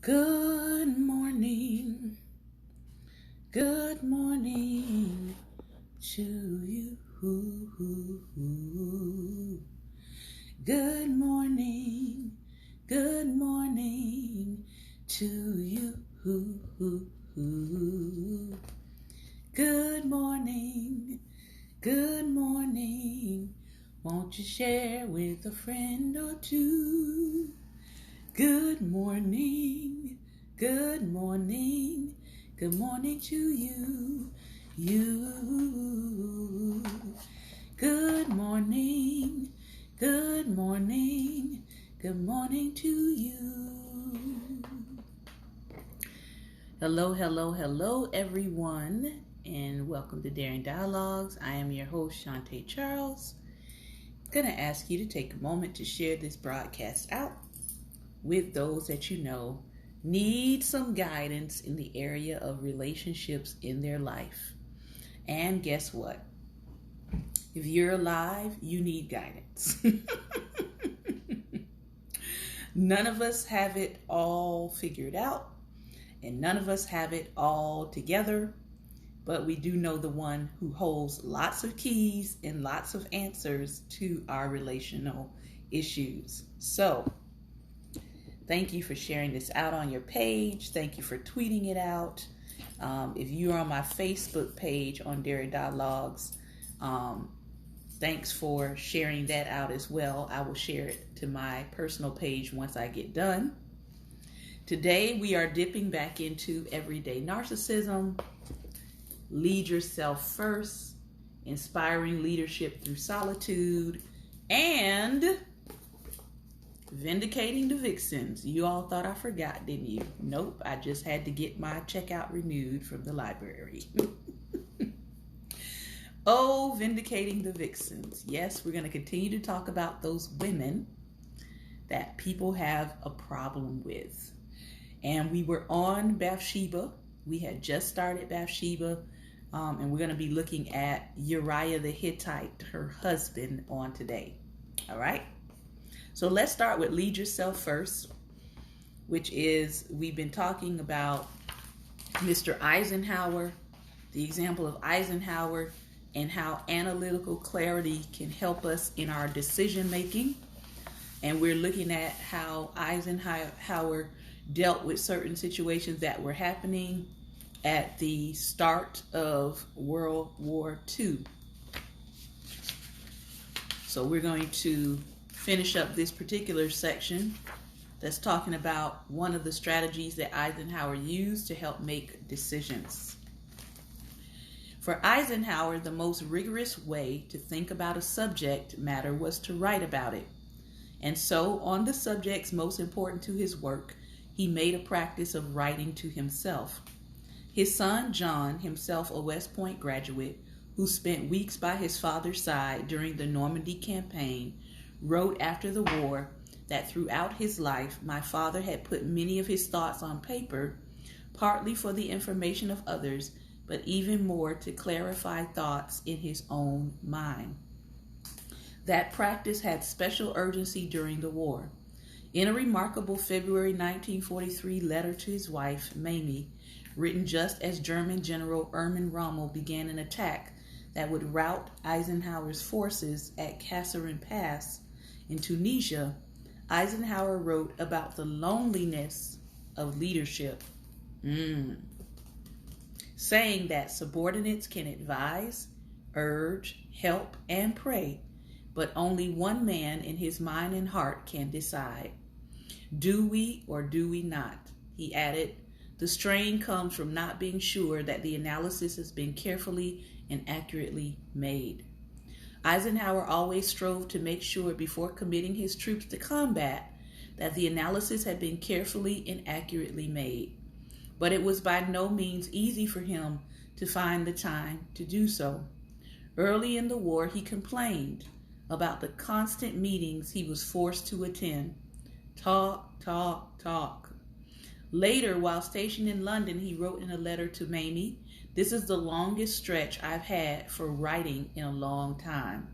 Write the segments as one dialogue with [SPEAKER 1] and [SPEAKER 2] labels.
[SPEAKER 1] Good morning. Good morning to you. Good morning. Good morning to you. Good morning. Good morning. Won't you share with a friend or two? Good morning. Good morning. Good morning to you. You. Good morning. Good morning. Good morning to you. Hello, everyone, and welcome to Daring Dialogues. I am your host, Shantae Charles. I'm going to ask you to take a moment to share this broadcast out with those that you know need some guidance in the area of relationships in their life. And guess what? If you're alive, you need guidance. None of us have it all figured out, and none of us have it all together, but we do know the one who holds lots of keys and lots of answers to our relational issues. So, thank you for sharing this out on your page. Thank you for tweeting it out. If you're on my Facebook page on Daring Dialogues, thanks for sharing that out as well. I will share it to my personal page once I get done. Today we are dipping back into everyday narcissism, lead yourself first, inspiring leadership through solitude, and vindicating the vixens. You all thought I forgot, didn't you? Nope, I just had to get my checkout renewed from the library. Oh, vindicating the vixens. Yes, we're going to continue to talk about those women that people have a problem with. And we were on Bathsheba. We had just started Bathsheba. And we're going to be looking at Uriah the Hittite, her husband, on today. All right? So let's start with lead yourself first, which is, we've been talking about Mr. Eisenhower, the example of Eisenhower, and how analytical clarity can help us in our decision making. And we're looking at how Eisenhower dealt with certain situations that were happening at the start of World War II. So we're going to finish up this particular section that's talking about one of the strategies that Eisenhower used to help make decisions. For Eisenhower, the most rigorous way to think about a subject matter was to write about it. And so, on the subjects most important to his work, he made a practice of writing to himself. His son, John, himself a West Point graduate, who spent weeks by his father's side during the Normandy campaign, wrote after the war that throughout his life, my father had put many of his thoughts on paper, partly for the information of others, but even more to clarify thoughts in his own mind. That practice had special urgency during the war. In a remarkable February 1943 letter to his wife, Mamie, written just as German General Erwin Rommel began an attack that would rout Eisenhower's forces at Kasserine Pass in Tunisia, Eisenhower wrote about the loneliness of leadership. Saying that subordinates can advise, urge, help, and pray, but only one man in his mind and heart can decide. Do we or do we not? He added, the strain comes from not being sure that the analysis has been carefully and accurately made. Eisenhower always strove to make sure before committing his troops to combat that the analysis had been carefully and accurately made. But it was by no means easy for him to find the time to do so. Early in the war, he complained about the constant meetings he was forced to attend. Talk, talk, talk. Later, while stationed in London, he wrote in a letter to Mamie, "This is the longest stretch I've had for writing in a long time.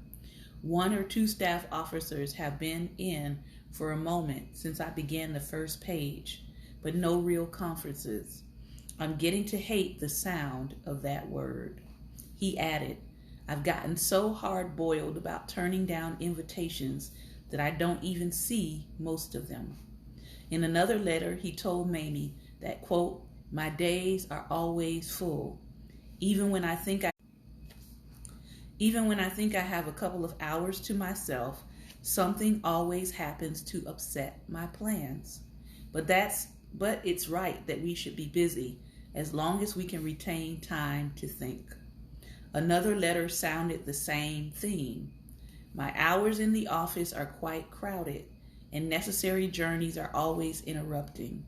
[SPEAKER 1] One or two staff officers have been in for a moment since I began the first page. but no real conferences. I'm getting to hate the sound of that word. He added, I've gotten so hard-boiled about turning down invitations that I don't even see most of them. In another letter, he told Mamie that, quote, my days are always full. Even when I think I have a couple of hours to myself, something always happens to upset my plans. But it's right that we should be busy as long as we can retain time to think. Another letter sounded the same theme. My hours in the office are quite crowded, and necessary journeys are always interrupting.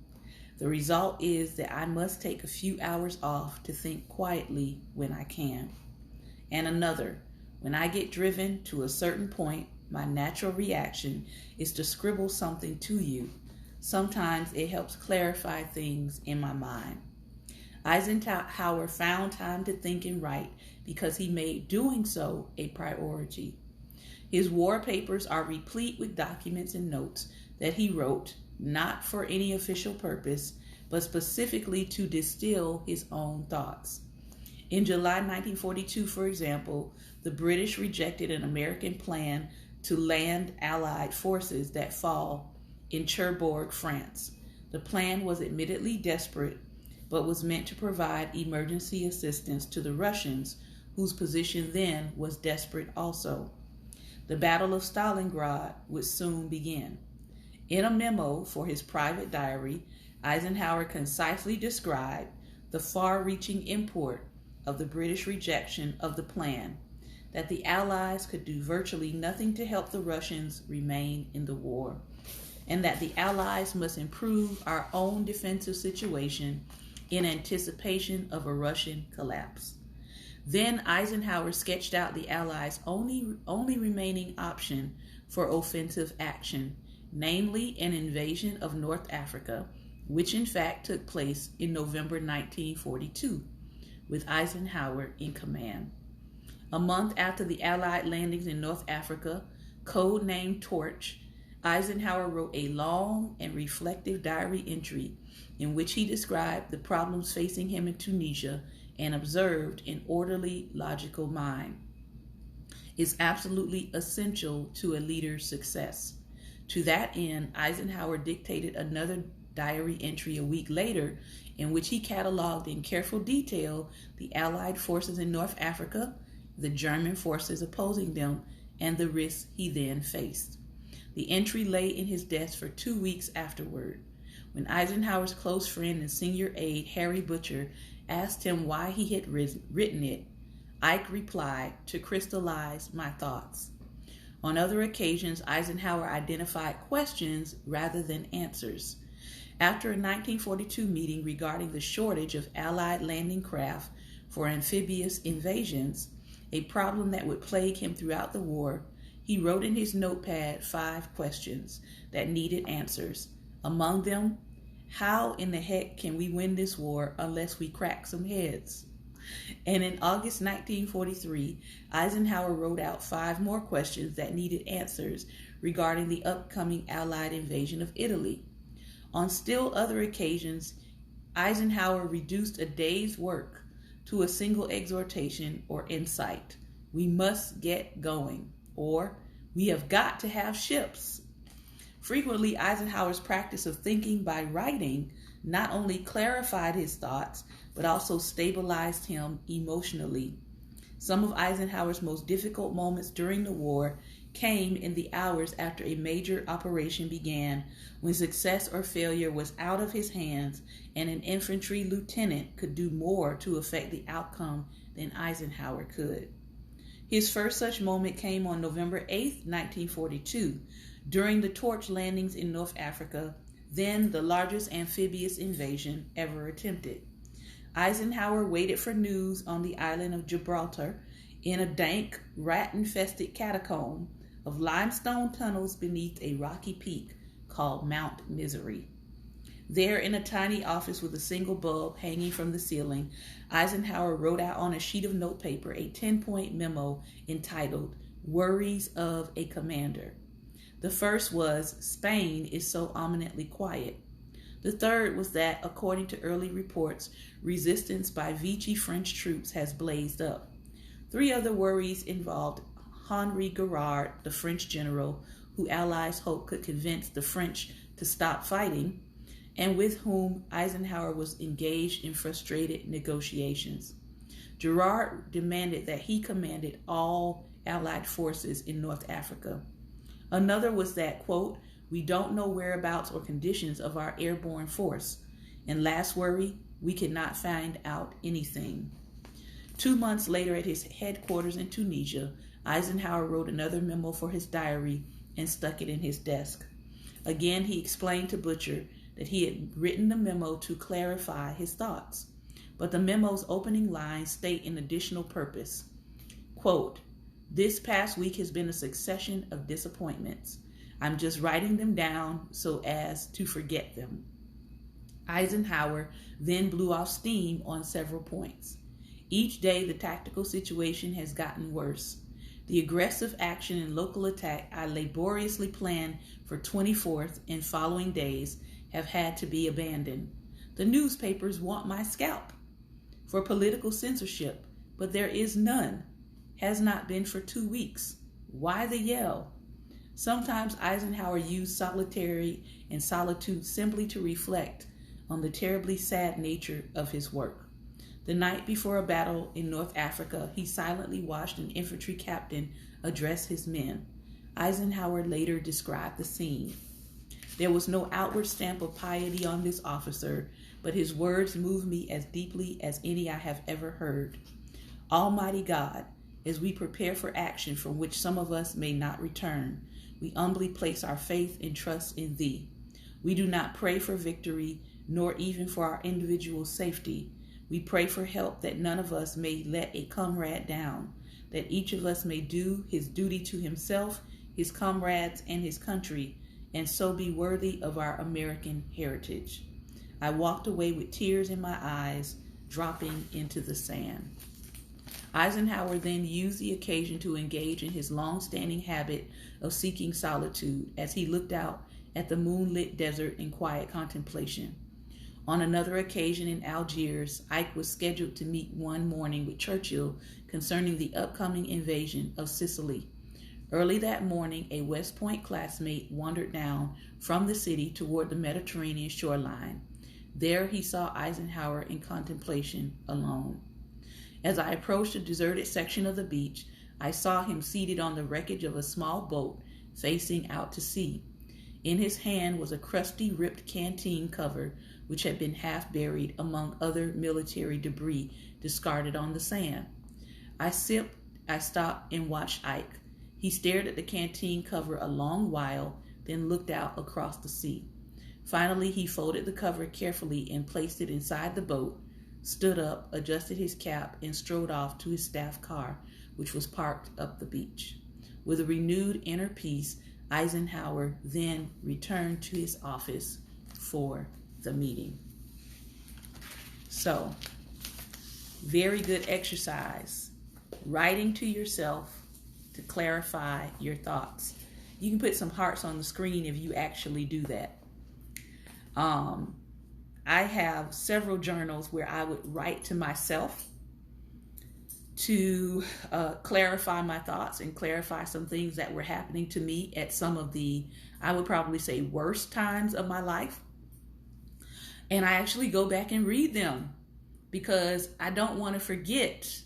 [SPEAKER 1] The result is that I must take a few hours off to think quietly when I can. And another, when I get driven to a certain point, my natural reaction is to scribble something to you. Sometimes it helps clarify things in my mind. Eisenhower found time to think and write because he made doing so a priority. His war papers are replete with documents and notes that he wrote, not for any official purpose, but specifically to distill his own thoughts. In July 1942, for example, the British rejected an American plan to land Allied forces that fall in Cherbourg, France. The plan was admittedly desperate, but was meant to provide emergency assistance to the Russians, whose position then was desperate also. The Battle of Stalingrad would soon begin. In a memo for his private diary, Eisenhower concisely described the far-reaching import of the British rejection of the plan, that the Allies could do virtually nothing to help the Russians remain in the war, and that the Allies must improve our own defensive situation in anticipation of a Russian collapse. Then Eisenhower sketched out the Allies' only remaining option for offensive action, namely an invasion of North Africa, which in fact took place in November 1942, with Eisenhower in command. A month after the Allied landings in North Africa, codenamed Torch, Eisenhower wrote a long and reflective diary entry in which he described the problems facing him in Tunisia and observed an orderly, logical mind is absolutely essential to a leader's success. To that end, Eisenhower dictated another diary entry a week later in which he cataloged in careful detail the Allied forces in North Africa, the German forces opposing them, and the risks he then faced. The entry lay in his desk for 2 weeks afterward. When Eisenhower's close friend and senior aide, Harry Butcher, asked him why he had written it, Ike replied, to crystallize my thoughts. On other occasions, Eisenhower identified questions rather than answers. After a 1942 meeting regarding the shortage of Allied landing craft for amphibious invasions, a problem that would plague him throughout the war, he wrote in his notepad 5 questions that needed answers. Among them, how in the heck can we win this war unless we crack some heads? And in August 1943, Eisenhower wrote out 5 more questions that needed answers regarding the upcoming Allied invasion of Italy. On still other occasions, Eisenhower reduced a day's work to a single exhortation or insight. We must get going, or we have got to have ships. Frequently, Eisenhower's practice of thinking by writing not only clarified his thoughts, but also stabilized him emotionally. Some of Eisenhower's most difficult moments during the war came in the hours after a major operation began, when success or failure was out of his hands and an infantry lieutenant could do more to affect the outcome than Eisenhower could. His first such moment came on November 8, 1942, during the Torch landings in North Africa, then the largest amphibious invasion ever attempted. Eisenhower waited for news on the island of Gibraltar in a dank, rat-infested catacomb of limestone tunnels beneath a rocky peak called Mount Misery. There, in a tiny office with a single bulb hanging from the ceiling, Eisenhower wrote out on a sheet of notepaper a 10-point memo entitled, Worries of a Commander. The first was, Spain is so ominently quiet. The third was that, according to early reports, resistance by Vichy French troops has blazed up. 3 other worries involved Henri Guérard, the French general, who Allies hoped could convince the French to stop fighting, and with whom Eisenhower was engaged in frustrated negotiations. Guérard demanded that he commanded all Allied forces in North Africa. Another was that, quote, "We don't know whereabouts or conditions of our airborne force." And last worry, we cannot find out anything. 2 months later, at his headquarters in Tunisia, Eisenhower wrote another memo for his diary and stuck it in his desk. Again, he explained to Butcher that he had written the memo to clarify his thoughts. But the memo's opening lines state an additional purpose. Quote, "This past week has been a succession of disappointments. I'm just writing them down so as to forget them." Eisenhower then blew off steam on several points. Each day, the tactical situation has gotten worse. The aggressive action and local attack I laboriously planned for 24th and following days have had to be abandoned. The newspapers want my scalp for political censorship, but there is none. Has not been for 2 weeks. Why the yell? Sometimes Eisenhower used solitary and solitude simply to reflect on the terribly sad nature of his work. The night before a battle in North Africa, he silently watched an infantry captain address his men. Eisenhower later described the scene. There was no outward stamp of piety on this officer, but his words moved me as deeply as any I have ever heard. Almighty God, as we prepare for action from which some of us may not return, we humbly place our faith and trust in Thee. We do not pray for victory, nor even for our individual safety. We pray for help that none of us may let a comrade down, that each of us may do his duty to himself, his comrades, and his country, and so be worthy of our American heritage. I walked away with tears in my eyes, dropping into the sand. Eisenhower then used the occasion to engage in his long-standing habit of seeking solitude as he looked out at the moonlit desert in quiet contemplation. On another occasion in Algiers, Ike was scheduled to meet one morning with Churchill concerning the upcoming invasion of Sicily. Early that morning, a West Point classmate wandered down from the city toward the Mediterranean shoreline. There he saw Eisenhower in contemplation, alone. As I approached a deserted section of the beach, I saw him seated on the wreckage of a small boat facing out to sea. In his hand was a crusty, ripped canteen cover, which had been half buried among other military debris discarded on the sand. I stopped and watched Ike. He stared at the canteen cover a long while, then looked out across the sea. Finally, he folded the cover carefully and placed it inside the boat, stood up, adjusted his cap, and strode off to his staff car, which was parked up the beach. With a renewed inner peace, Eisenhower then returned to his office for the meeting. So, very good exercise. Writing to yourself to clarify your thoughts. You can put some hearts on the screen if you actually do that. I have several journals where I would write to myself to clarify my thoughts and clarify some things that were happening to me at some of the, I would probably say, worst times of my life. And I actually go back and read them because I don't want to forget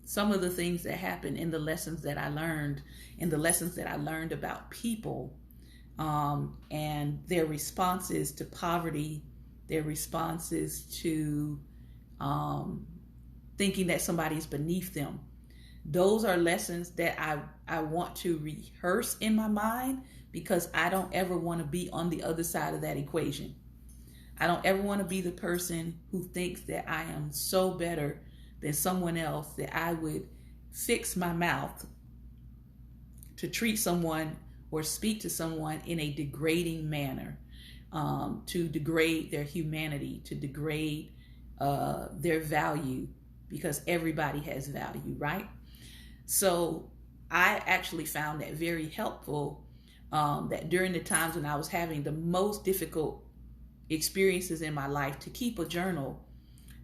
[SPEAKER 1] some of the things that happened and the lessons that I learned and the lessons that I learned about people and their responses to poverty, their responses to thinking that somebody's beneath them. Those are lessons that I want to rehearse in my mind because I don't ever want to be on the other side of that equation. I don't ever want to be the person who thinks that I am so better than someone else that I would fix my mouth to treat someone or speak to someone in a degrading manner, to degrade their humanity, to degrade their value, because everybody has value, right? So I actually found that very helpful, that during the times when I was having the most difficult experiences in my life to keep a journal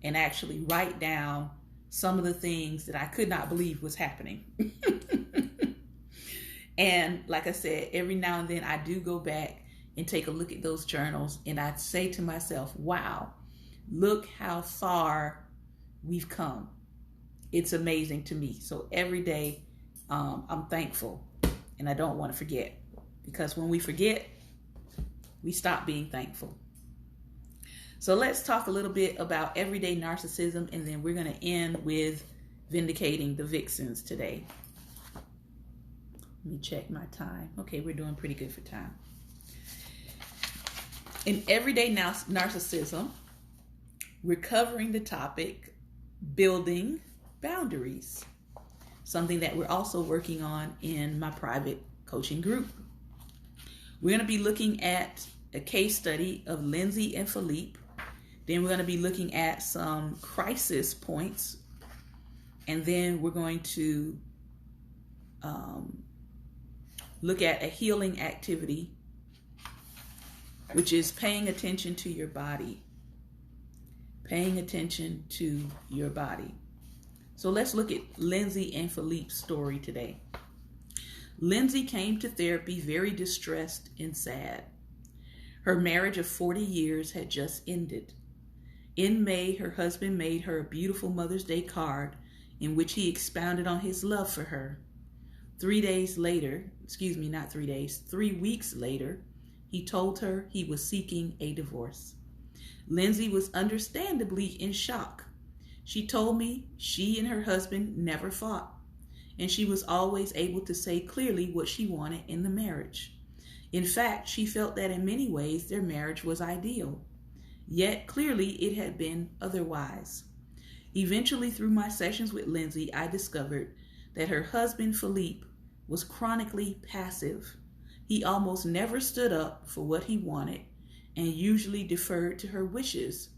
[SPEAKER 1] and actually write down some of the things that I could not believe was happening. And like I said, every now and then I do go back and take a look at those journals, and I say to myself, wow, look how far we've come. It's amazing to me. So every day I'm thankful, and I don't want to forget, because when we forget, we stop being thankful. So let's talk a little bit about everyday narcissism, and then we're going to end with vindicating the vixens today. Let me check my time. Okay, we're doing pretty good for time. In everyday narcissism, we're covering the topic building boundaries, something that we're also working on in my private coaching group. We're going to be looking at a case study of Lindsay and Philippe. Then we're going to be looking at some crisis points. And then we're going to look at a healing activity, which is paying attention to your body. Paying attention to your body. So let's look at Lindsay and Philippe's story today. Lindsay came to therapy very distressed and sad. Her marriage of 40 years had just ended. In May, her husband made her a beautiful Mother's Day card in which he expounded on his love for her. 3 weeks later, he told her he was seeking a divorce. Lindsay was understandably in shock. She told me she and her husband never fought, and she was always able to say clearly what she wanted in the marriage. In fact, she felt that in many ways their marriage was ideal. Yet clearly it had been otherwise. Eventually, through my sessions with Lindsay, I discovered that her husband, Philippe, was chronically passive. He almost never stood up for what he wanted and usually deferred to her wishes.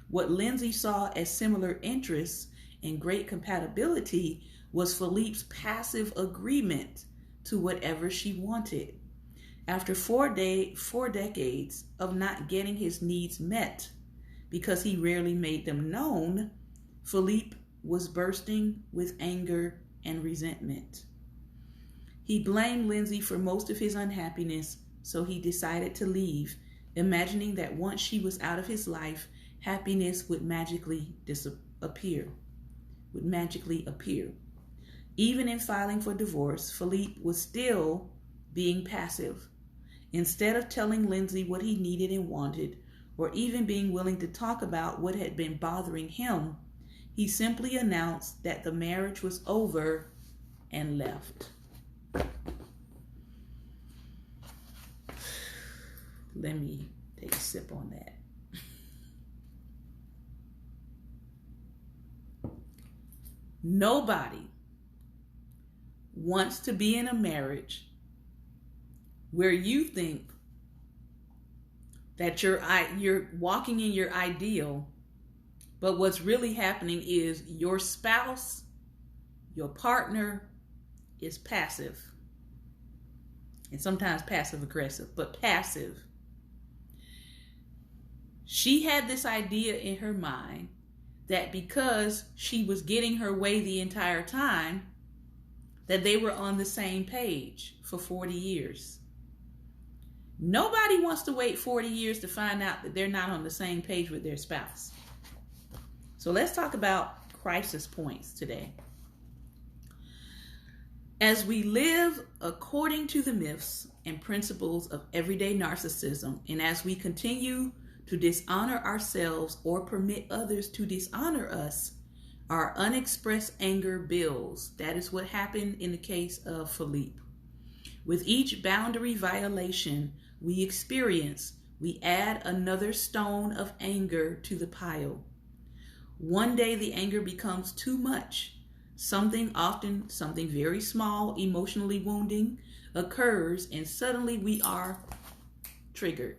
[SPEAKER 1] What Lindsay saw as similar interests and great compatibility was Philippe's passive agreement to whatever she wanted. After 4 decades of not getting his needs met because he rarely made them known, Philippe was bursting with anger and resentment. He blamed Lindsay for most of his unhappiness, so he decided to leave, imagining that once she was out of his life, happiness would magically appear. Even in filing for divorce, Philippe was still being passive. Instead of telling Lindsay what he needed and wanted, or even being willing to talk about what had been bothering him, he simply announced that the marriage was over and left. Let me take a sip on that. Nobody wants to be in a marriage where you think that you're walking in your ideal, but what's really happening is your spouse, your partner, is passive. And sometimes passive aggressive, but passive. She had this idea in her mind that because she was getting her way the entire time, that they were on the same page for 40 years. Nobody wants to wait 40 years to find out that they're not on the same page with their spouse. So let's talk about crisis points today. As we live according to the myths and principles of everyday narcissism, and as we continue to dishonor ourselves or permit others to dishonor us, our unexpressed anger builds. That is what happened in the case of Philippe. With each boundary violation we experience, we add another stone of anger to the pile. One day the anger becomes too much. Something very small, emotionally wounding, occurs, and suddenly we are triggered.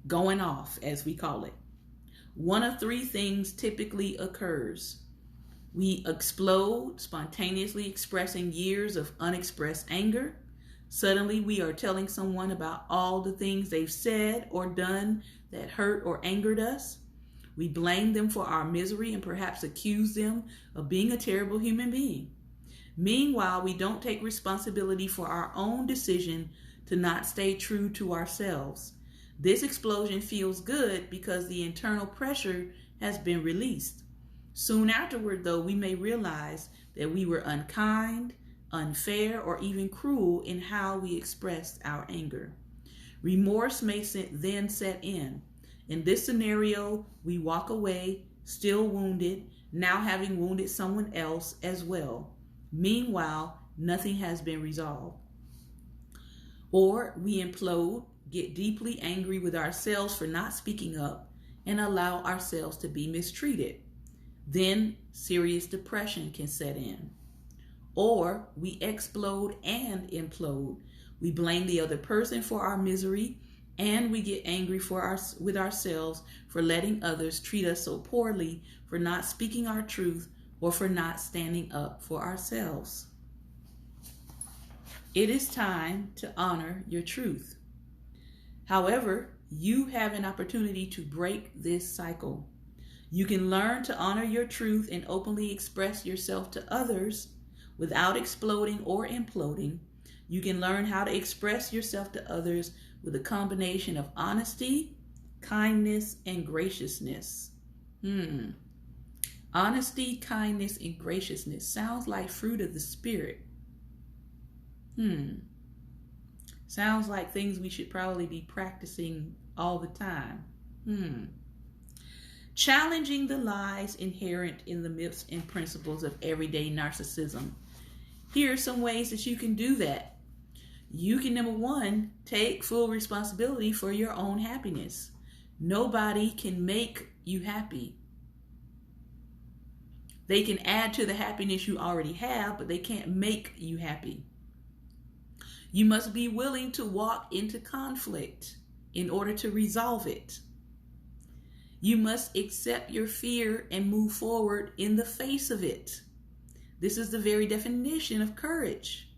[SPEAKER 1] Going off, as we call it. One of three things typically occurs. We explode, spontaneously expressing years of unexpressed anger. Suddenly, we are telling someone about all the things they've said or done that hurt or angered us. We blame them for our misery and perhaps accuse them of being a terrible human being. Meanwhile, we don't take responsibility for our own decision to not stay true to ourselves. This explosion feels good because the internal pressure has been released. Soon afterward, though, we may realize that we were unkind, unfair, or even cruel in how we expressed our anger. Remorse may then set in. In this scenario, we walk away, still wounded, now having wounded someone else as well. Meanwhile, nothing has been resolved. Or we implode, get deeply angry with ourselves for not speaking up, and allow ourselves to be mistreated. Then serious depression can set in. Or we explode and implode. We blame the other person for our misery, and we get angry with ourselves for letting others treat us so poorly, for not speaking our truth, or for not standing up for ourselves. It is time to honor your truth. However, you have an opportunity to break this cycle. You can learn to honor your truth and openly express yourself to others without exploding or imploding. You can learn how to express yourself to others with a combination of honesty, kindness, and graciousness. Honesty, kindness, and graciousness sounds like fruit of the Spirit. Sounds like things we should probably be practicing all the time. Challenging the lies inherent in the myths and principles of everyday narcissism. Here are some ways that you can do that. You can, number one, take full responsibility for your own happiness. Nobody can make you happy. They can add to the happiness you already have, but they can't make you happy. You must be willing to walk into conflict in order to resolve it. You must accept your fear and move forward in the face of it. This is the very definition of courage.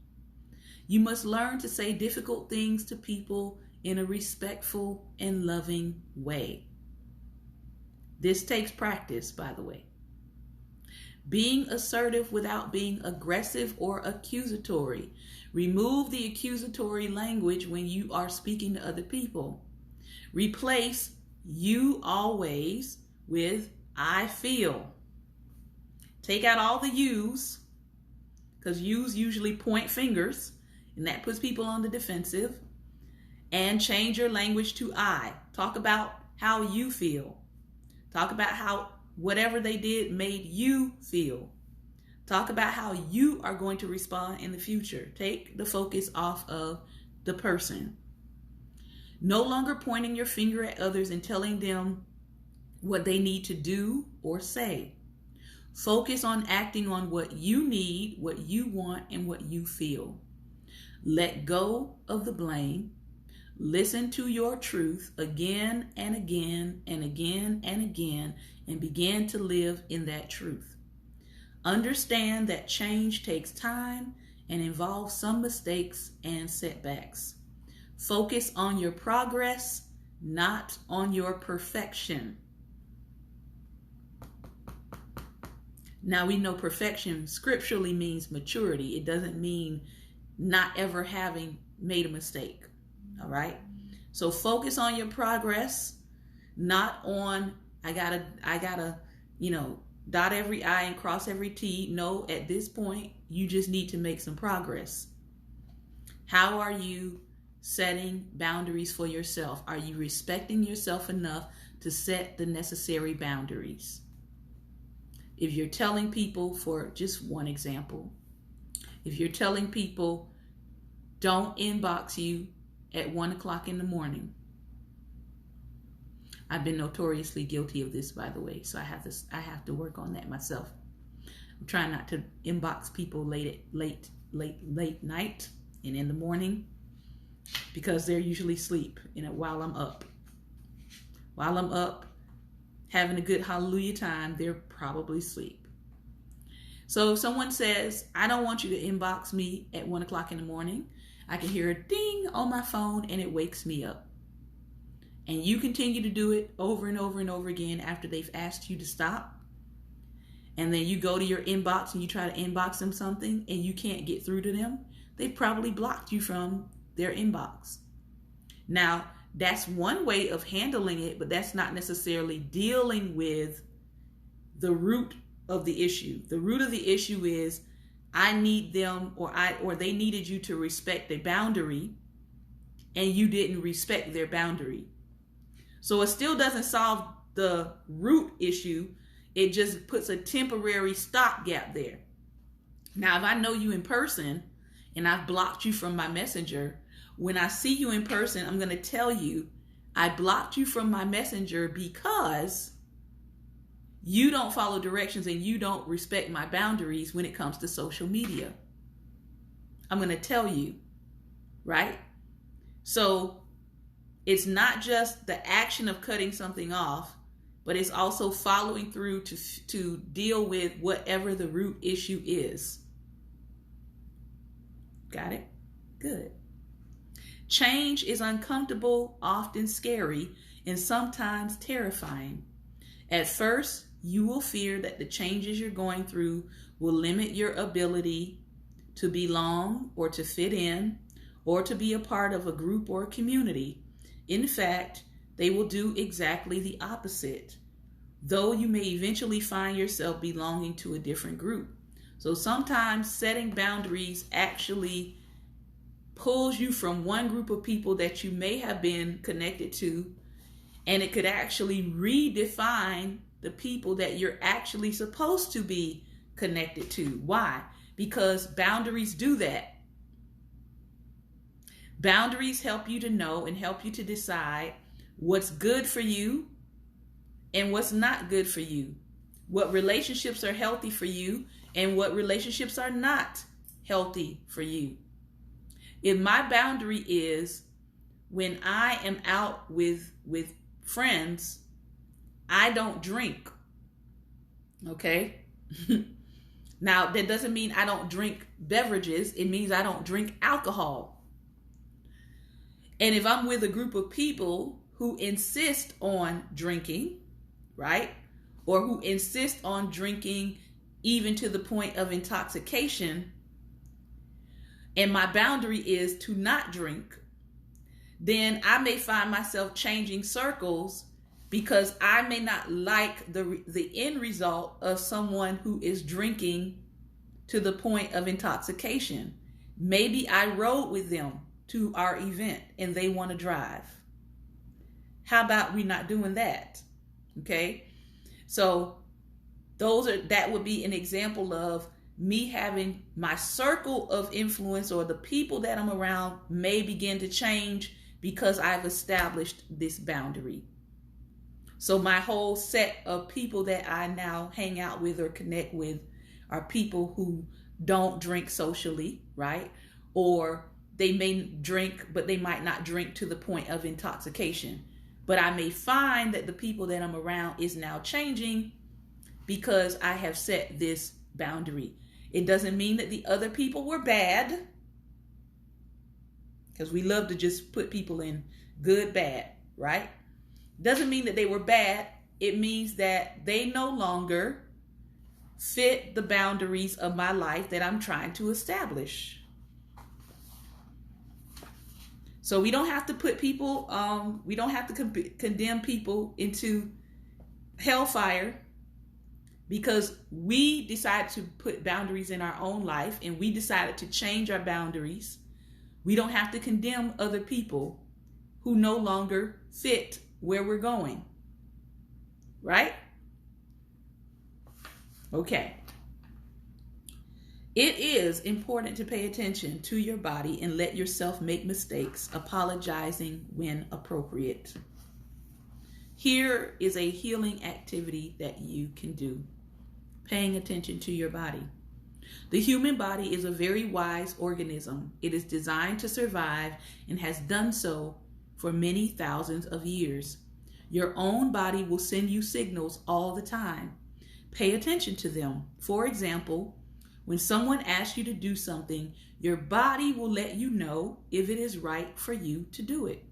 [SPEAKER 1] You must learn to say difficult things to people in a respectful and loving way. This takes practice, by the way. Being assertive without being aggressive or accusatory. Remove the accusatory language when you are speaking to other people. Replace "you always" with "I feel." Take out all the yous, because yous usually point fingers, and that puts people on the defensive. And change your language to "I." Talk about how you feel. Talk about how whatever they did made you feel. Talk about how you are going to respond in the future. Take the focus off of the person. No longer pointing your finger at others and telling them what they need to do or say. Focus on acting on what you need, what you want, and what you feel. Let go of the blame. Listen to your truth again and again and again and again, and begin to live in that truth. Understand that change takes time and involves some mistakes and setbacks. Focus on your progress, not on your perfection. Now, we know perfection scripturally means maturity. It doesn't mean not ever having made a mistake. All right? So focus on your progress, not on I gotta, dot every I and cross every T. No, at this point, you just need to make some progress. How are you setting boundaries for yourself? Are you respecting yourself enough to set the necessary boundaries? If you're telling people, for just one example, if you're telling people, don't inbox you at 1:00 in the morning. I've been notoriously guilty of this, by the way, so I have to work on that myself. I'm trying not to inbox people late night and in the morning, because they're usually asleep, while I'm up. While I'm up having a good hallelujah time, they're probably asleep. So if someone says, I don't want you to inbox me at 1:00 in the morning, I can hear a ding on my phone and it wakes me up. And you continue to do it over and over and over again after they've asked you to stop. And then you go to your inbox and you try to inbox them something and you can't get through to them. They probably blocked you from their inbox. Now, that's one way of handling it, but that's not necessarily dealing with the root of the issue. The root of the issue is I need them or they needed you to respect a boundary and you didn't respect their boundary. So it still doesn't solve the root issue. It just puts a temporary stopgap there. Now, if I know you in person and I've blocked you from my messenger, when I see you in person, I'm going to tell you, I blocked you from my messenger because you don't follow directions and you don't respect my boundaries when it comes to social media. I'm going to tell you, right? So it's not just the action of cutting something off, but it's also following through to deal with whatever the root issue is. Got it? Good. Change is uncomfortable, often scary, and sometimes terrifying. At first, you will fear that the changes you're going through will limit your ability to belong or to fit in or to be a part of a group or a community. In fact, they will do exactly the opposite, though you may eventually find yourself belonging to a different group. So sometimes setting boundaries actually pulls you from one group of people that you may have been connected to, and it could actually redefine the people that you're actually supposed to be connected to. Why? Because boundaries do that. Boundaries help you to know and help you to decide what's good for you and what's not good for you. What relationships are healthy for you and what relationships are not healthy for you. If my boundary is when I am out with friends, I don't drink. Okay? Now, that doesn't mean I don't drink beverages. It means I don't drink alcohol. And if I'm with a group of people who insist on drinking, right? Or who insist on drinking even to the point of intoxication, and my boundary is to not drink, then I may find myself changing circles because I may not like the end result of someone who is drinking to the point of intoxication. Maybe I rode with them to our event and they want to drive. How about we not doing that? Okay? So that would be an example of me having my circle of influence, or the people that I'm around may begin to change because I've established this boundary. So my whole set of people that I now hang out with or connect with are people who don't drink socially, right? Or they may drink, but they might not drink to the point of intoxication. But I may find that the people that I'm around is now changing because I have set this boundary. It doesn't mean that the other people were bad, because we love to just put people in good, bad, right? Doesn't mean that they were bad. It means that they no longer fit the boundaries of my life that I'm trying to establish. So we don't have to put people, we don't have to condemn people into hellfire because we decided to put boundaries in our own life and we decided to change our boundaries. We don't have to condemn other people who no longer fit where we're going. Right? Okay. It is important to pay attention to your body and let yourself make mistakes, apologizing when appropriate. Here is a healing activity that you can do. Paying attention to your body. The human body is a very wise organism. It is designed to survive and has done so for many thousands of years. Your own body will send you signals all the time. Pay attention to them. For example, When someone asks you to do something, your body will let you know if it is right for you to do it.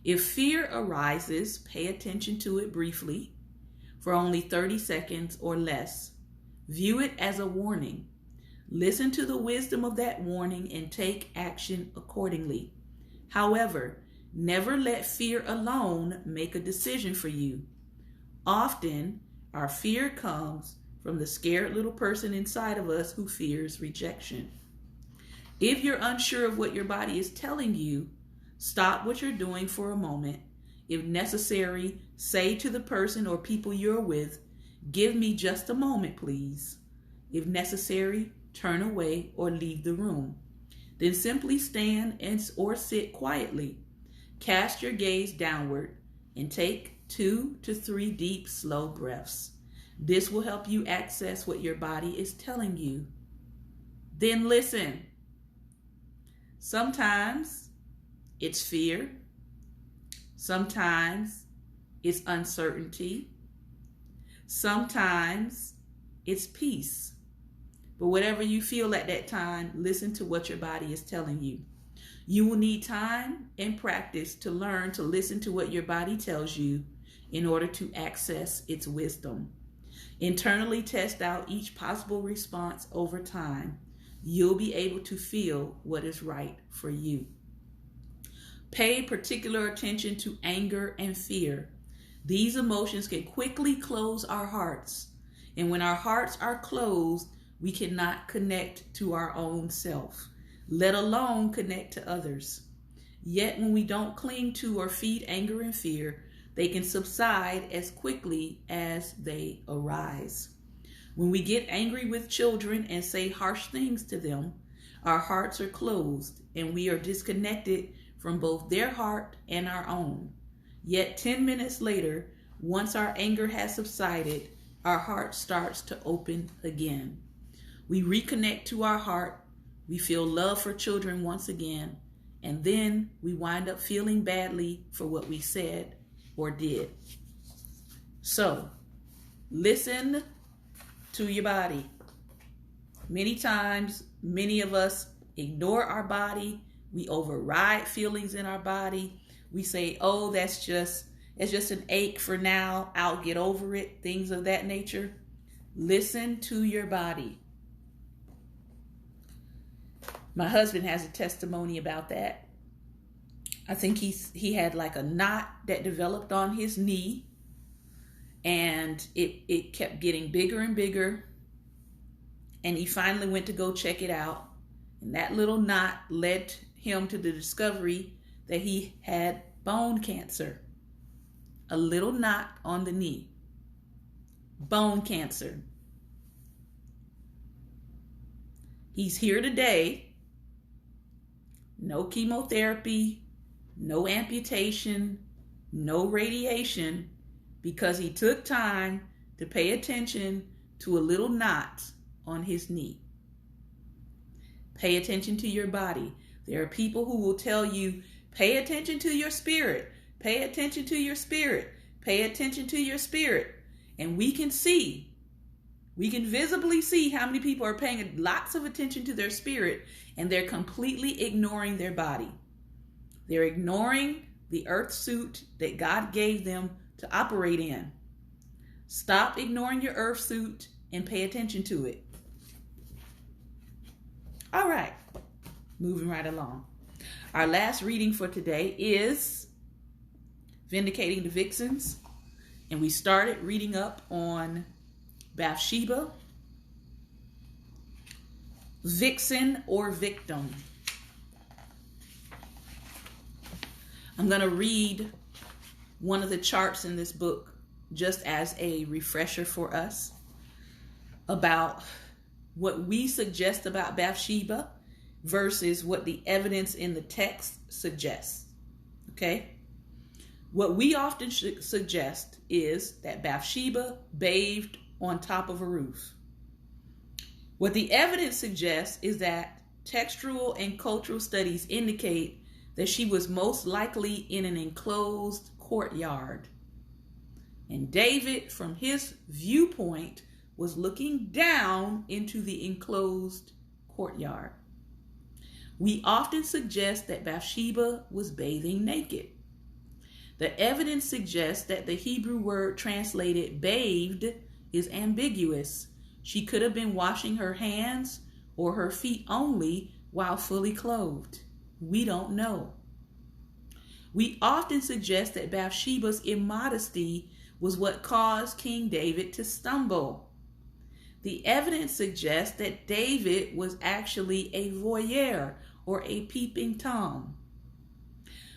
[SPEAKER 1] If fear arises, pay attention to it briefly for only 30 seconds or less. View it as a warning. Listen to the wisdom of that warning and take action accordingly. However, never let fear alone make a decision for you. Often, our fear comes from the scared little person inside of us who fears rejection. If you're unsure of what your body is telling you, stop what you're doing for a moment. If necessary, say to the person or people you're with, "Give me just a moment, please." If necessary, turn away or leave the room. Then simply stand or sit quietly. Cast your gaze downward and take 2 to 3 deep, slow breaths. This will help you access what your body is telling you. Then listen. Sometimes it's fear. Sometimes it's uncertainty. Sometimes it's peace. But whatever you feel at that time, listen to what your body is telling you. You will need time and practice to learn to listen to what your body tells you in order to access its wisdom. Internally test out each possible response over time. You'll be able to feel what is right for you. Pay particular attention to anger and fear. These emotions can quickly close our hearts. And when our hearts are closed, we cannot connect to our own self, let alone connect to others. Yet when we don't cling to or feed anger and fear, they can subside as quickly as they arise. When we get angry with children and say harsh things to them, our hearts are closed and we are disconnected from both their heart and our own. Yet 10 minutes later, once our anger has subsided, our heart starts to open again. We reconnect to our heart, we feel love for children once again, and then we wind up feeling badly for what we said or did. So, listen to your body. Many times, many of us ignore our body. We override feelings in our body. We say, "Oh, it's just an ache for now. I'll get over it." Things of that nature. Listen to your body. My husband has a testimony about that. I think he had like a knot that developed on his knee, and it kept getting bigger and bigger, and he finally went to go check it out, and that little knot led him to the discovery that he had bone cancer. A little knot on the knee. Bone cancer. He's here today. No chemotherapy, no amputation, no radiation, because he took time to pay attention to a little knot on his knee. Pay attention to your body. There are people who will tell you, pay attention to your spirit, pay attention to your spirit, pay attention to your spirit. And we can visibly see how many people are paying lots of attention to their spirit, and they're completely ignoring their body. They're ignoring the earth suit that God gave them to operate in. Stop ignoring your earth suit and pay attention to it. All right, moving right along. Our last reading for today is Vindicating the Vixens, and we started reading up on Bathsheba, vixen or victim. I'm going to read one of the charts in this book just as a refresher for us about what we suggest about Bathsheba versus what the evidence in the text suggests. Okay? What we often suggest is that Bathsheba bathed on top of a roof. What the evidence suggests is that textual and cultural studies indicate that she was most likely in an enclosed courtyard. And David, from his viewpoint, was looking down into the enclosed courtyard. We often suggest that Bathsheba was bathing naked. The evidence suggests that the Hebrew word translated bathed is ambiguous. She could have been washing her hands or her feet only while fully clothed. We don't know. We often suggest that Bathsheba's immodesty was what caused King David to stumble. The evidence suggests that David was actually a voyeur or a peeping Tom.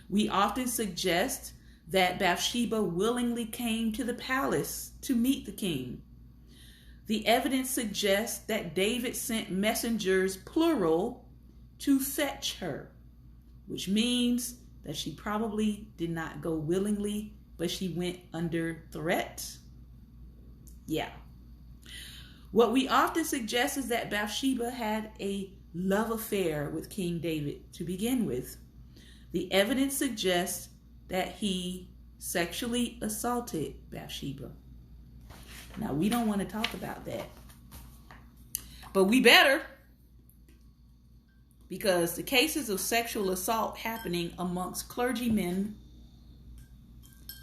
[SPEAKER 1] We often suggest that Bathsheba willingly came to the palace to meet the king. The evidence suggests that David sent messengers, plural, to fetch her, which means that she probably did not go willingly, but she went under threat. Yeah. What we often suggest is that Bathsheba had a love affair with King David to begin with. The evidence suggests that he sexually assaulted Bathsheba. Now, we don't want to talk about that, but we better, because the cases of sexual assault happening amongst clergymen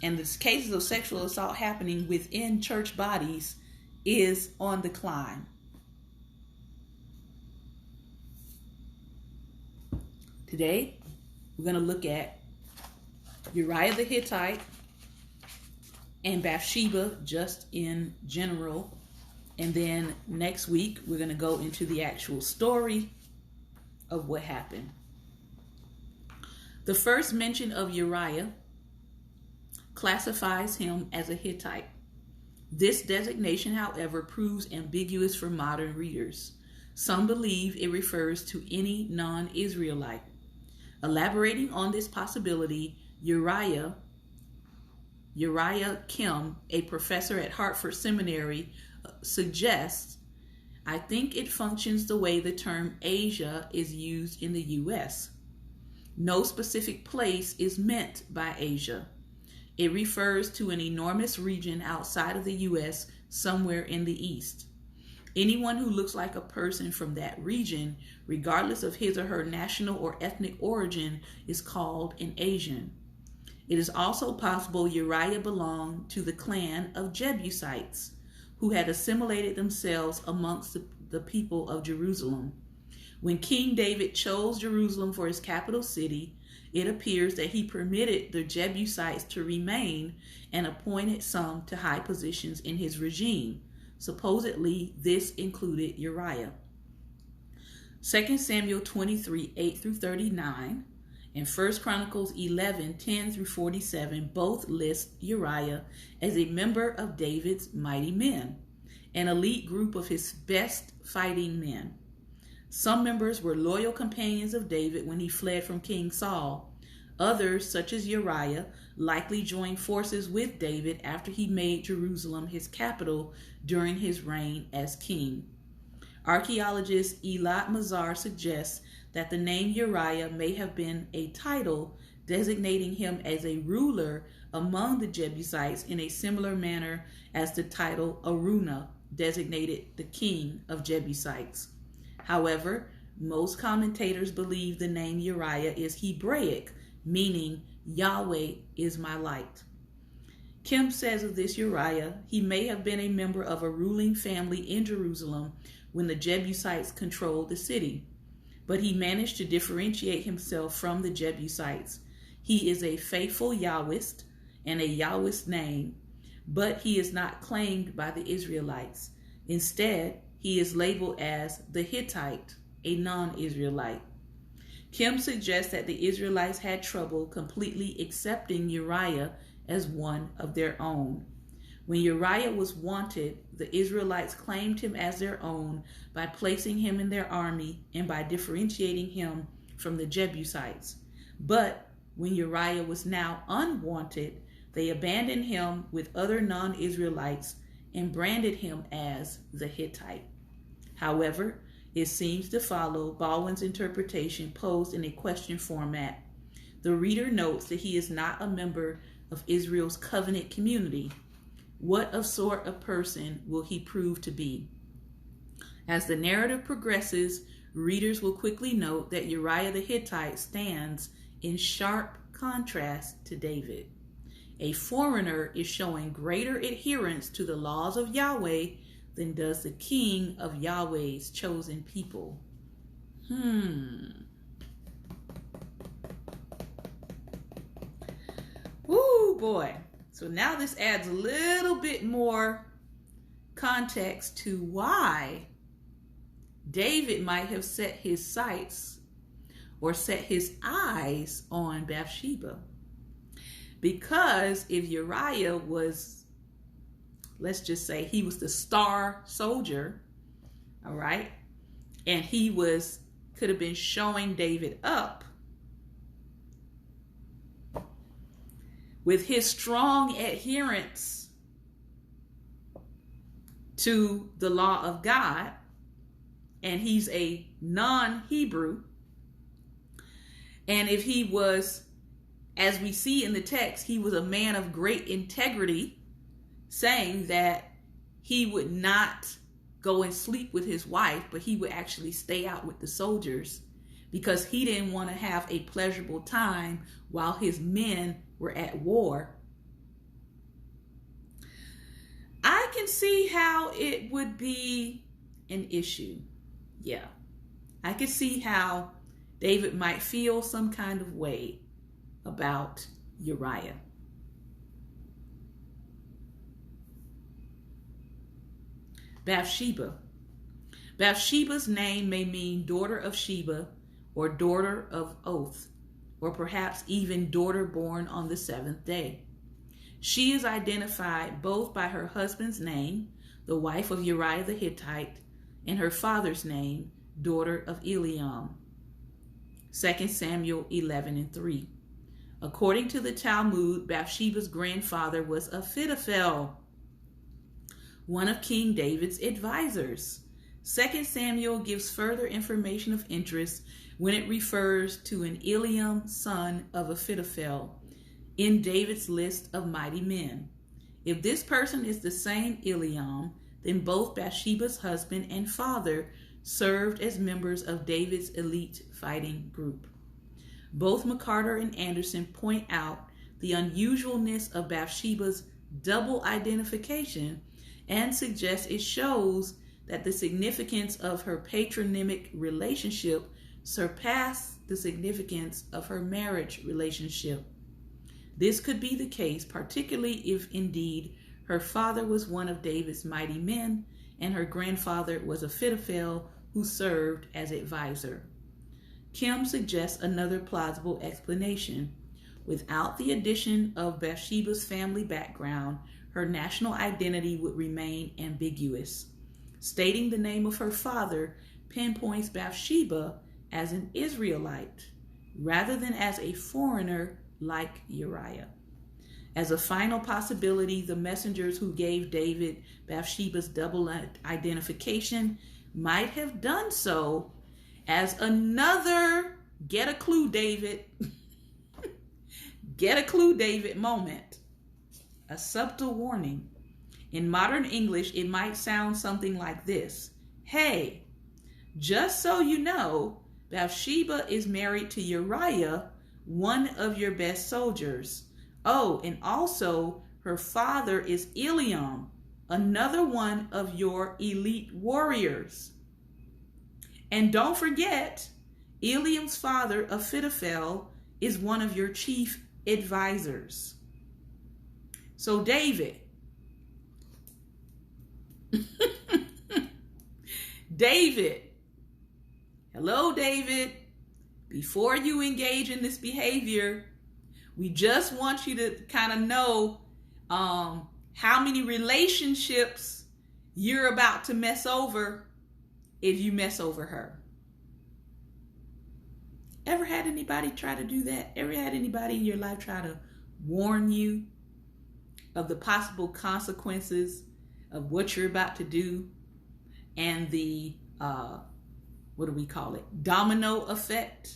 [SPEAKER 1] and the cases of sexual assault happening within church bodies is on decline. Today, we're going to look at Uriah the Hittite and Bathsheba just in general. And then next week, we're going to go into the actual story of what happened. The first mention of Uriah classifies him as a Hittite. This designation, however, proves ambiguous for modern readers. Some believe it refers to any non-Israelite. Elaborating on this possibility, Uriah Kim, a professor at Hartford Seminary, suggests, I think it functions the way the term Asia is used in the U.S. No specific place is meant by Asia. It refers to an enormous region outside of the U.S., somewhere in the East. Anyone who looks like a person from that region, regardless of his or her national or ethnic origin, is called an Asian. It is also possible Uriah belonged to the clan of Jebusites, who had assimilated themselves amongst the people of Jerusalem. When King David chose Jerusalem for his capital city, it appears that he permitted the Jebusites to remain and appointed some to high positions in his regime. Supposedly, this included Uriah. 2 Samuel 23, 8 through 39, and 1 Chronicles 11, 10 through 47 both list Uriah as a member of David's mighty men, an elite group of his best fighting men. Some members were loyal companions of David when he fled from King Saul. Others, such as Uriah, likely joined forces with David after he made Jerusalem his capital during his reign as king. Archaeologist Elad Mazar suggests that the name Uriah may have been a title designating him as a ruler among the Jebusites in a similar manner as the title Aruna designated the king of Jebusites. However, most commentators believe the name Uriah is Hebraic, meaning Yahweh is my light. Kim says of this Uriah, he may have been a member of a ruling family in Jerusalem when the Jebusites controlled the city, but he managed to differentiate himself from the Jebusites. He is a faithful Yahwist and a Yahwist name, but he is not claimed by the Israelites. Instead, he is labeled as the Hittite, a non-Israelite. Kim suggests that the Israelites had trouble completely accepting Uriah as one of their own. When Uriah was wanted, the Israelites claimed him as their own by placing him in their army and by differentiating him from the Jebusites. But when Uriah was now unwanted, they abandoned him with other non-Israelites and branded him as the Hittite. However, it seems to follow Baldwin's interpretation posed in a question format. The reader notes that he is not a member of Israel's covenant community. What of sort of person will he prove to be? As the narrative progresses, readers will quickly note that Uriah the Hittite stands in sharp contrast to David. A foreigner is showing greater adherence to the laws of Yahweh than does the king of Yahweh's chosen people. Woo, boy. So now this adds a little bit more context to why David might have set his sights or set his eyes on Bathsheba. Because if Uriah was, let's just say he was the star soldier, all right, and he could have been showing David up with his strong adherence to the law of God, and he's a non-Hebrew, and if he was, as we see in the text, he was a man of great integrity, saying that he would not go and sleep with his wife, but he would actually stay out with the soldiers because he didn't want to have a pleasurable time while his men were at war. I can see how it would be an issue. Yeah, I could see how David might feel some kind of way about Uriah. Bathsheba. Bathsheba's name may mean daughter of Sheba or daughter of oath, or perhaps even daughter born on the seventh day. She is identified both by her husband's name, the wife of Uriah the Hittite, and her father's name, daughter of Eliam. 2 Samuel 11:3. According to the Talmud, Bathsheba's grandfather was Ahithophel, one of King David's advisors. 2 Samuel gives further information of interest when it refers to an Eliam, son of Ahithophel, in David's list of mighty men. If this person is the same Eliam, then both Bathsheba's husband and father served as members of David's elite fighting group. Both McCarter and Anderson point out the unusualness of Bathsheba's double identification and suggest it shows that the significance of her patronymic relationship surpassed the significance of her marriage relationship. This could be the case, particularly if indeed her father was one of David's mighty men and her grandfather was Ahithophel, who served as advisor. Kim suggests another plausible explanation. Without the addition of Bathsheba's family background, her national identity would remain ambiguous. Stating the name of her father pinpoints Bathsheba as an Israelite rather than as a foreigner like Uriah. As a final possibility, the messengers who gave David Bathsheba's double identification might have done so as another get a clue, David, get a clue, David moment. A subtle warning. In modern English, it might sound something like this. Hey, just so you know, Bathsheba is married to Uriah, one of your best soldiers. Oh, and also her father is Eliam, another one of your elite warriors. And don't forget, Eliam's father, Ahithophel, is one of your chief advisors. So David, hello, David. Before you engage in this behavior, we just want you to kind of know how many relationships you're about to mess over if you mess over her. Ever had anybody try to do that? Ever had anybody in your life try to warn you of the possible consequences of what you're about to do and the, domino effect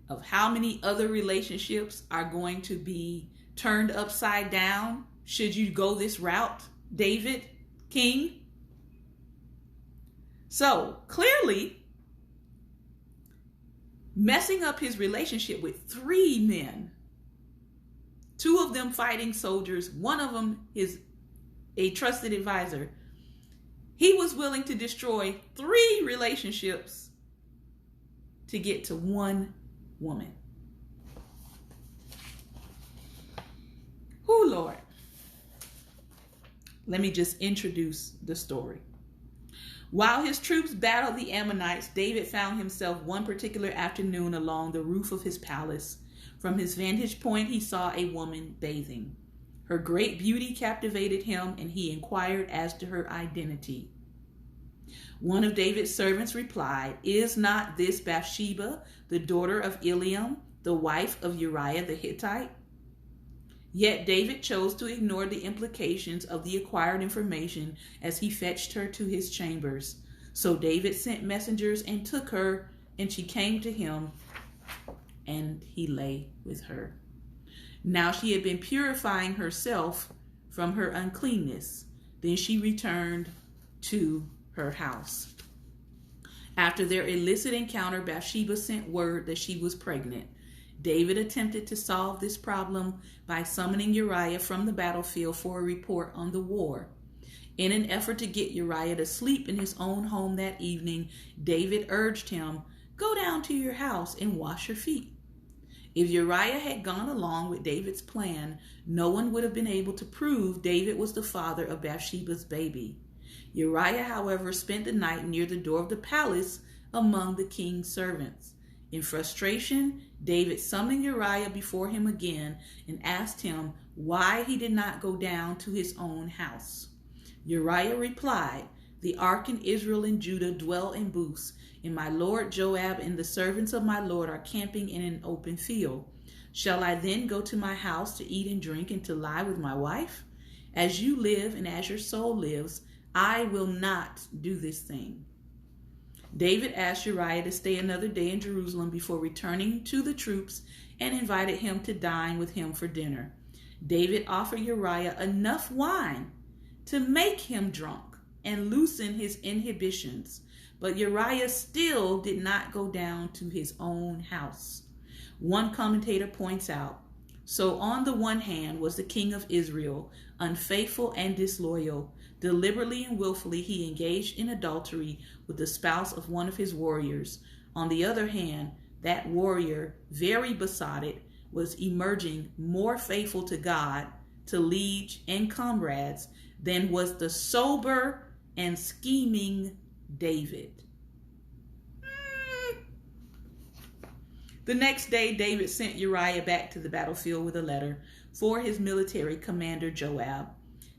[SPEAKER 1] of how many other relationships are going to be turned upside down Should you go this route, David, king? So clearly, messing up his relationship with 3 men, 2 of them fighting soldiers, one of them is a trusted advisor. He was willing to destroy 3 relationships to get to 1 woman. Oh, Lord. Let me just introduce the story. While his troops battled the Ammonites, David found himself one particular afternoon along the roof of his palace. From his vantage point, he saw a woman bathing. Her great beauty captivated him, and he inquired as to her identity. One of David's servants replied, "Is not this Bathsheba, the daughter of Eliam, the wife of Uriah the Hittite?" Yet David chose to ignore the implications of the acquired information as he fetched her to his chambers. So David sent messengers and took her, and she came to him, and he lay with her. Now she had been purifying herself from her uncleanness. Then she returned to her house. After their illicit encounter, Bathsheba sent word that she was pregnant. David attempted to solve this problem by summoning Uriah from the battlefield for a report on the war. In an effort to get Uriah to sleep in his own home that evening, David urged him, "Go down to your house and wash your feet." If Uriah had gone along with David's plan, no one would have been able to prove David was the father of Bathsheba's baby. Uriah, however, spent the night near the door of the palace among the king's servants. In frustration, David summoned Uriah before him again and asked him why he did not go down to his own house. Uriah replied, "The ark in Israel and Judah dwell in booths, and my lord Joab and the servants of my lord are camping in an open field. Shall I then go to my house to eat and drink and to lie with my wife? As you live and as your soul lives, I will not do this thing." David asked Uriah to stay another day in Jerusalem before returning to the troops and invited him to dine with him for dinner. David offered Uriah enough wine to make him drunk and loosen his inhibitions, but Uriah still did not go down to his own house. One commentator points out, "So on the one hand was the king of Israel, unfaithful and disloyal. Deliberately and willfully he engaged in adultery with the spouse of one of his warriors. On the other hand, that warrior, very besotted, was emerging more faithful to God, to liege and comrades than was the sober and scheming David." The next day, David sent Uriah back to the battlefield with a letter for his military commander Joab.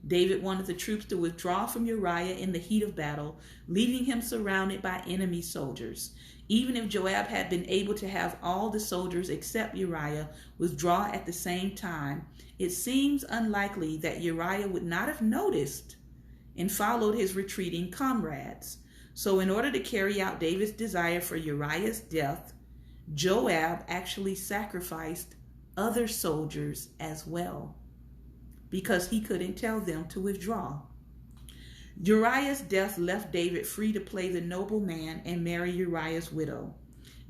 [SPEAKER 1] David wanted the troops to withdraw from Uriah in the heat of battle, leaving him surrounded by enemy soldiers. Even if Joab had been able to have all the soldiers except Uriah withdraw at the same time, it seems unlikely that Uriah would not have noticed and followed his retreating comrades. So in order to carry out David's desire for Uriah's death, Joab actually sacrificed other soldiers as well, because he couldn't tell them to withdraw. Uriah's death left David free to play the noble man and marry Uriah's widow.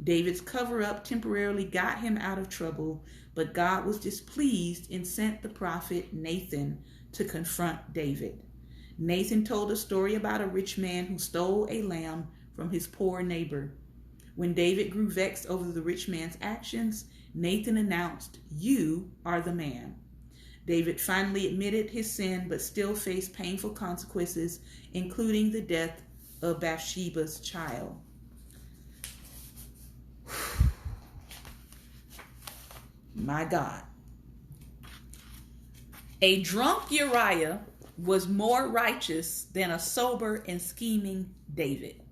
[SPEAKER 1] David's cover-up temporarily got him out of trouble, but God was displeased and sent the prophet Nathan to confront David. Nathan told a story about a rich man who stole a lamb from his poor neighbor. When David grew vexed over the rich man's actions, Nathan announced, "You are the man." David finally admitted his sin, but still faced painful consequences, including the death of Bathsheba's child. My God. A drunk Uriah was more righteous than a sober and scheming David.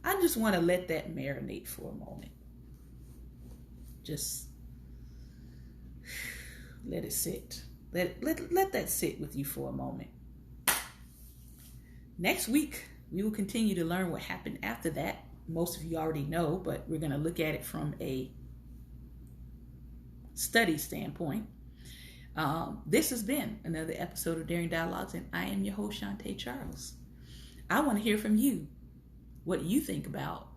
[SPEAKER 1] I just want to let that marinate for a moment. Just let it sit. Let that sit with you for a moment. Next week, we will continue to learn what happened after that. Most of you already know, but we're going to look at it from a study standpoint. This has been another episode of Daring Dialogues, and I am your host, Shantae Charles. I want to hear from you what you think about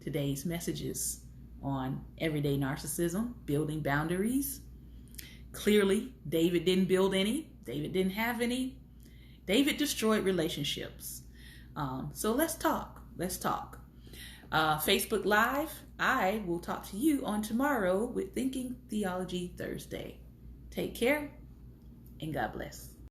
[SPEAKER 1] today's messages on everyday narcissism, building boundaries. Clearly, David didn't build any. David didn't have any. David destroyed relationships. So let's talk. Let's talk. Facebook Live, I will talk to you on tomorrow with Thinking Theology Thursday. Take care and God bless.